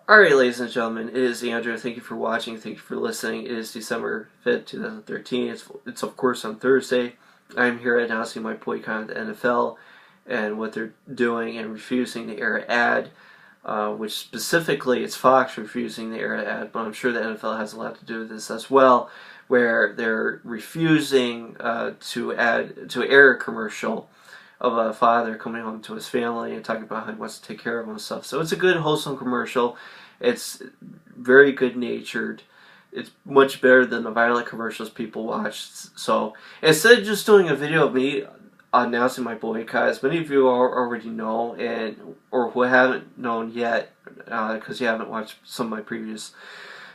Alright, ladies and gentlemen, it is Andrew. Thank you for watching. Thank you for listening. It is December 5th, 2013. It's of course on Thursday. I'm here announcing my boycott of the NFL and what they're doing and refusing the air ad, which specifically it's Fox refusing the air ad, but I'm sure the NFL has a lot to do with this as well, where they're refusing to air a commercial of a father coming home to his family and talking about how he wants to take care of himself. So it's a good, wholesome commercial. It's very good-natured. It's much better than the violent commercials people watch. So instead of just doing a video of me announcing my boycott, as many of you already know, or who haven't known yet, because you haven't watched some of my previous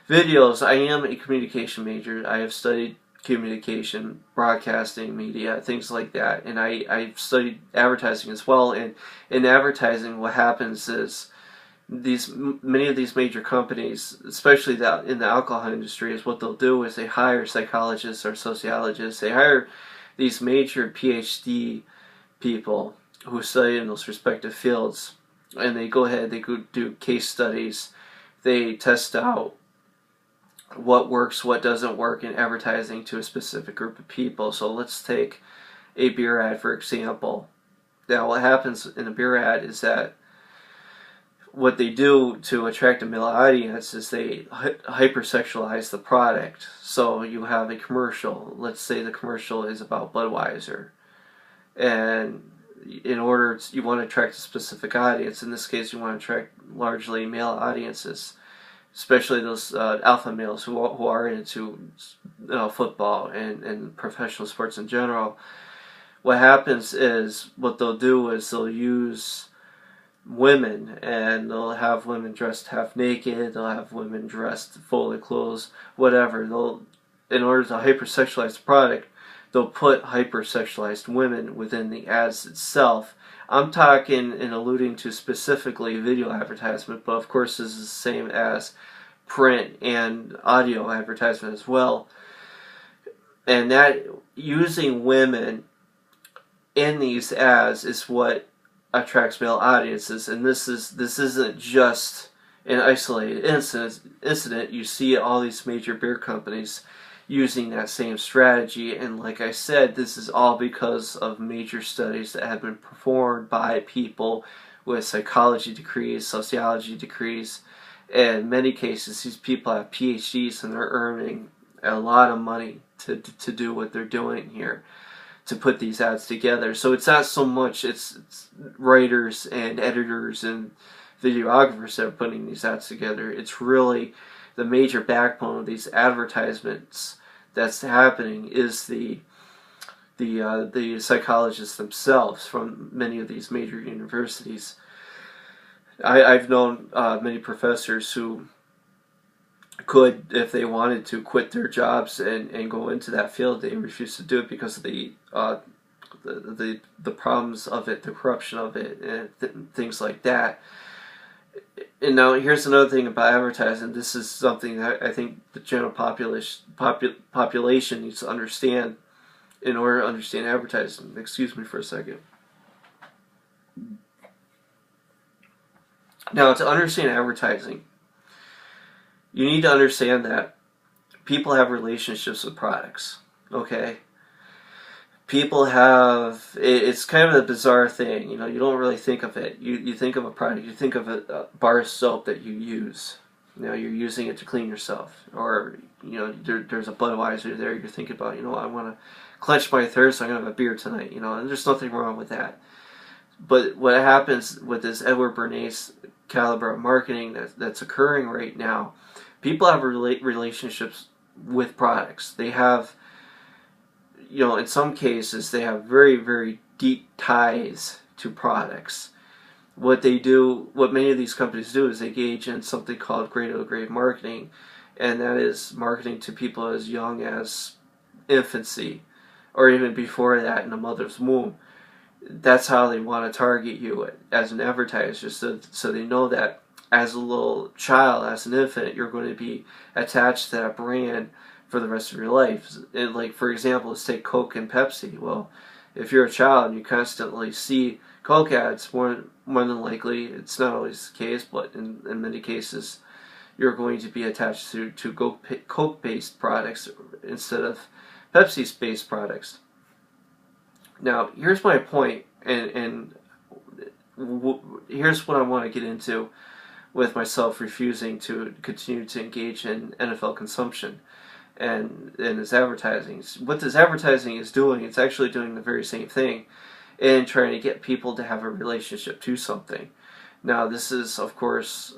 videos, I am a communication major. I have studied communication, broadcasting, media, things like that, and I've studied advertising as well. And in advertising, what happens is many of these major companies, especially in the alcohol industry, is what they'll do is they hire psychologists or sociologists. They hire these major PhD people who study in those respective fields, and they go ahead, they go do case studies, they test out what works, what doesn't work in advertising to a specific group of people. So let's take a beer ad, for example. Now what happens in a beer ad is that what they do to attract a male audience is they hypersexualize the product. So you have a commercial. Let's say the commercial is about Budweiser, and in order you want to attract a specific audience. In this case, you want to attract largely male audiences, especially those alpha males who are into football and professional sports in general. What happens is, what they'll do is they'll use women, and they'll have women dressed half naked, they'll have women dressed fully clothed, whatever. In order to hypersexualize the product, they'll put hypersexualized women within the ads itself. I'm talking and alluding to specifically video advertisement, but of course this is the same as print and audio advertisement as well. And that using women in these ads is what attracts male audiences. And this isn't just an isolated incident. You see all these major beer companies using that same strategy, and like I said, this is all because of major studies that have been performed by people with psychology degrees, sociology degrees. In many cases, these people have PhDs, and they're earning a lot of money to do what they're doing here, to put these ads together. So it's not so much it's writers and editors and videographers that are putting these ads together. It's really the major backbone of these advertisements that's happening is the psychologists themselves from many of these major universities. I've known many professors who could, if they wanted to, quit their jobs and go into that field. They refuse to do it because of the problems of it, the corruption of it, and things like that. And now here's another thing about advertising. This is something that I think the general population needs to understand in order to understand advertising. Excuse me for a second. Now, to understand advertising, you need to understand that people have relationships with products, okay? People have, it's kind of a bizarre thing, you don't really think of it. You think of a product, you think of a bar of soap that you use. You're using it to clean yourself. Or, there's a Budweiser there, you're thinking about, I want to quench my thirst, so I'm going to have a beer tonight, and there's nothing wrong with that. But what happens with this Edward Bernays caliber of marketing that's occurring right now, people have relationships with products. They have, in some cases, they have very, very deep ties to products. What many of these companies do is they engage in something called cradle-to-grave marketing, and that is marketing to people as young as infancy, or even before that in the mother's womb. That's how they want to target you as an advertiser, so they know that as a little child, as an infant, you're going to be attached to that brand for the rest of your life. And like, for example, let's take Coke and Pepsi. Well, If you're a child and you constantly see Coke ads, more than likely, it's not always the case, but in many cases, you're going to be attached to Coke-based products instead of Pepsi-based products. Now, here's my point, and here's what I want to get into with myself refusing to continue to engage in NFL consumption and this advertising. What this advertising is doing, it's actually doing the very same thing and trying to get people to have a relationship to something. Now, this is, of course,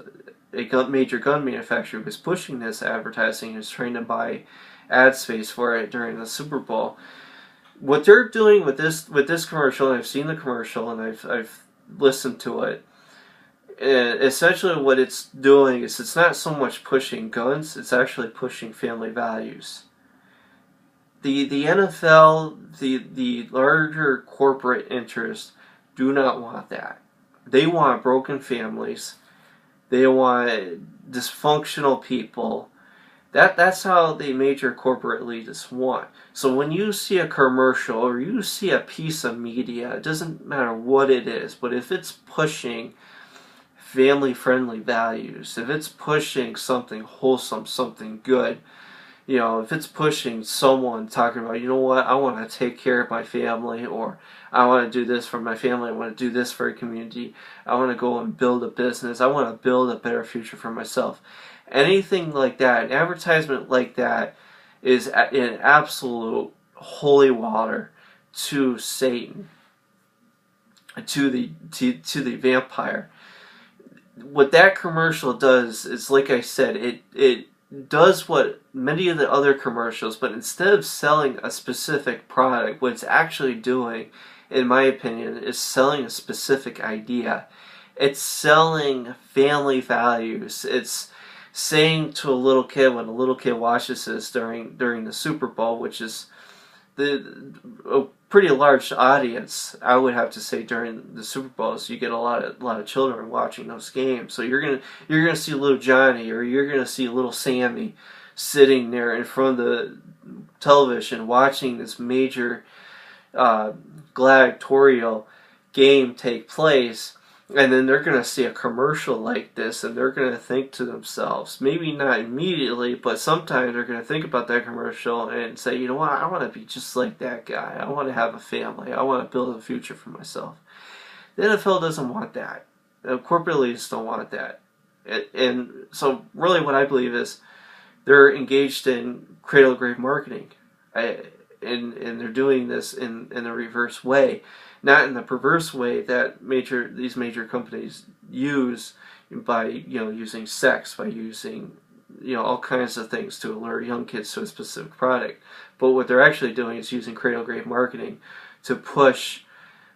a major gun manufacturer who's pushing this advertising and is trying to buy ad space for it during the Super Bowl. What they're doing with this commercial, and I've seen the commercial and I've listened to it, essentially what it's doing is it's not so much pushing guns, it's actually pushing family values. The NFL, the larger corporate interests do not want that. They want broken families. They want dysfunctional people. That's how the major corporate elitists want. So when you see a commercial or you see a piece of media, it doesn't matter what it is, but if it's pushing family-friendly values, if it's pushing something wholesome, something good, if it's pushing someone talking about, you know what, I want to take care of my family, or I want to do this for my family, I want to do this for a community, I want to go and build a business, I want to build a better future for myself. Anything like that, an advertisement like that is in absolute holy water to Satan, to the vampire. What that commercial does is, like I said, it does what many of the other commercials, but instead of selling a specific product, what it's actually doing, in my opinion, is selling a specific idea. It's selling family values. It's saying to a little kid, when a little kid watches this during the Super Bowl, which is a pretty large audience, I would have to say, during the Super Bowl, so you get a lot of children watching those games. So you're gonna see little Johnny, or you're gonna see little Sammy sitting there in front of the television watching this major gladiatorial game take place. And then they're going to see a commercial like this, and they're going to think to themselves, maybe not immediately, but sometimes they're going to think about that commercial and say, you know what, I want to be just like that guy. I want to have a family. I want to build a future for myself. The NFL doesn't want that. Corporate elites don't want that. And so really what I believe is they're engaged in cradle-to-grave marketing. And they're doing this in a reverse way. Not in the perverse way that these major companies use by using sex, by using all kinds of things to allure young kids to a specific product. But what they're actually doing is using cradle-to-grave marketing to push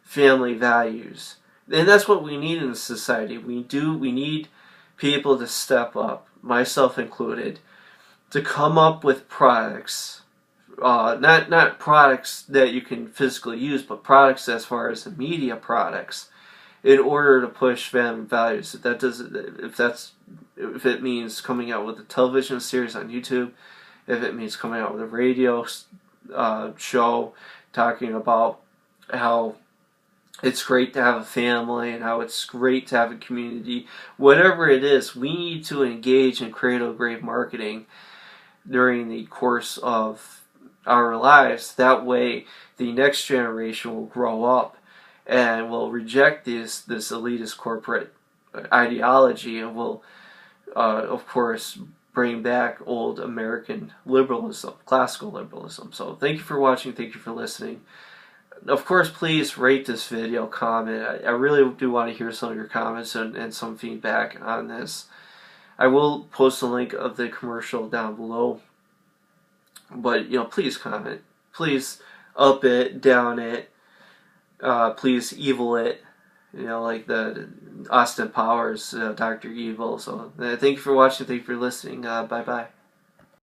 family values, and that's what we need in society. We need people to step up, myself included, to come up with products. Not products that you can physically use, but products as far as the media products, in order to push family values. If it means coming out with a television series on YouTube, if it means coming out with a radio show talking about how it's great to have a family and how it's great to have a community, whatever it is, we need to engage in cradle-to-grave marketing during the course of our lives. That way the next generation will grow up and will reject this elitist corporate ideology, and will of course bring back old American liberalism, classical liberalism. So thank you for watching, thank you for listening. Of course, please rate this video, comment. I really do want to hear some of your comments and some feedback on this. I will post a link of the commercial down below. But, please comment. Please up it, down it. Please evil it. Like the Austin Powers, Dr. Evil. So, thank you for watching. Thank you for listening. Bye-bye.